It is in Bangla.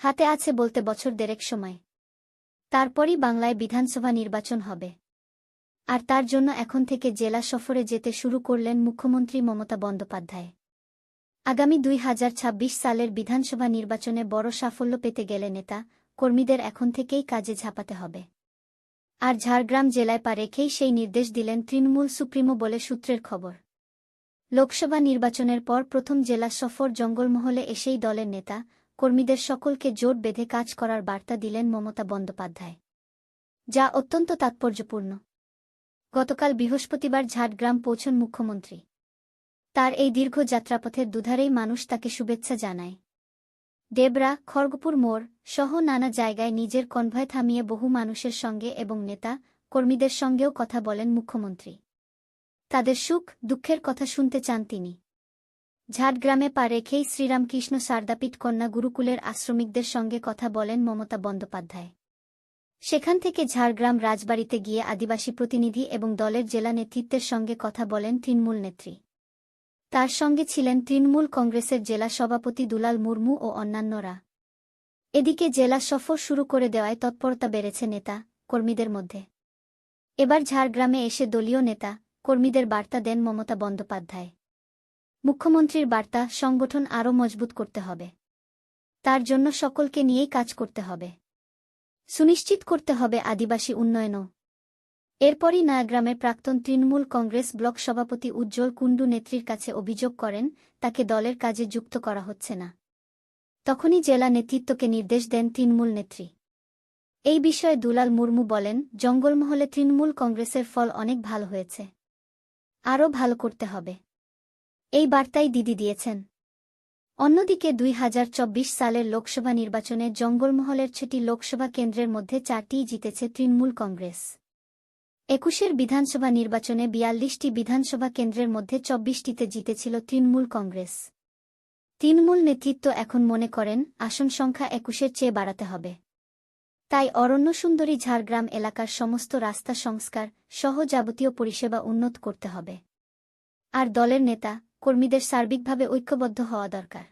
হাতে আছে বলতে বছর দেড়েক সময়। তারপরই বাংলায় বিধানসভা নির্বাচন হবে। আর তার জন্য এখন থেকে জেলা সফরে যেতে শুরু করলেন মুখ্যমন্ত্রী মমতা বন্দ্যোপাধ্যায়। আগামী ২০২৬ সালের বিধানসভা নির্বাচনে বড় সাফল্য পেতে গেলে নেতা কর্মীদের এখন থেকেই কাজে ঝাঁপাতে হবে। আর ঝাড়গ্রাম জেলায় পা রেখেই সেই নির্দেশ দিলেন তৃণমূল সুপ্রিমো বলে সূত্রের খবর। লোকসভা নির্বাচনের পর প্রথম জেলা সফর জঙ্গলমহলে এসেই দলের নেতা কর্মীদের সকলকে জোট বেঁধে কাজ করার বার্তা দিলেন মমতা বন্দ্যোপাধ্যায়, যা অত্যন্ত তাৎপর্যপূর্ণ। গতকাল বৃহস্পতিবার ঝাড়গ্রাম পৌঁছন মুখ্যমন্ত্রী। তার এই দীর্ঘ যাত্রাপথের দুধারেই মানুষ তাকে শুভেচ্ছা জানায়। ডেবরা, খড়গপুর মোড় সহ নানা জায়গায় নিজের কনভয় থামিয়ে বহু মানুষের সঙ্গে এবং নেতা কর্মীদের সঙ্গেও কথা বলেন মুখ্যমন্ত্রী। তাদের সুখ দুঃখের কথা শুনতে চান তিনি। ঝাড়গ্রামে পা রেখেই শ্রীরামকৃষ্ণ সারদাপীঠ কন্যা গুরুকুলের আশ্রমিকদের সঙ্গে কথা বলেন মমতা বন্দ্যোপাধ্যায়। সেখান থেকে ঝাড়গ্রাম রাজবাড়িতে গিয়ে আদিবাসী প্রতিনিধি এবং দলের জেলা নেতৃত্বের সঙ্গে কথা বলেন তৃণমূল নেত্রী। তার সঙ্গে ছিলেন তৃণমূল কংগ্রেসের জেলা সভাপতি দুলাল মুর্মু ও অন্যান্যরা। এদিকে জেলা সফর শুরু করে দেওয়ায় তৎপরতা বেড়েছে নেতা কর্মীদের মধ্যে। এবার ঝাড়গ্রামে এসে দলীয় নেতা কর্মীদের বার্তা দেন মমতা বন্দ্যোপাধ্যায়। মুখ্যমন্ত্রীর বার্তা, সংগঠন আরও মজবুত করতে হবে। তার জন্য সকলকে নিয়েই কাজ করতে হবে। সুনিশ্চিত করতে হবে আদিবাসী উন্নয়নও। এরপরই নয়াগ্রামের প্রাক্তন তৃণমূল কংগ্রেস ব্লক সভাপতি উজ্জ্বল কুণ্ডু নেত্রীর কাছে অভিযোগ করেন তাকে দলের কাজে যুক্ত করা হচ্ছে না। তখনই জেলা নেতৃত্বকে নির্দেশ দেন তৃণমূল নেত্রী। এই বিষয়ে দুলাল মুর্মু বলেন, জঙ্গলমহলে তৃণমূল কংগ্রেসের ফল অনেক ভালো হয়েছে, আরও ভালো করতে হবে। এই বার্তাই দিদি দিয়েছেন। অন্যদিকে ২০২৪ সালের লোকসভা নির্বাচনে জঙ্গলমহলের ৬টি লোকসভা কেন্দ্রের মধ্যে ৪টিই জিতেছে তৃণমূল কংগ্রেস। ২১-এর বিধানসভা নির্বাচনে ৪২টি বিধানসভা কেন্দ্রের মধ্যে ২৪টিতে জিতেছিল তৃণমূল কংগ্রেস। তৃণমূল নেতৃত্ব এখন মনে করেন আসন সংখ্যা ২১-এর চেয়ে বাড়াতে হবে। তাই অরণ্য সুন্দরী ঝাড়গ্রাম এলাকার সমস্ত রাস্তা সংস্কার সহ যাবতীয় পরিষেবা উন্নত করতে হবে। আর দলের নেতা কর্মীদের সার্বিকভাবে ঐক্যবদ্ধ হওয়া দরকার।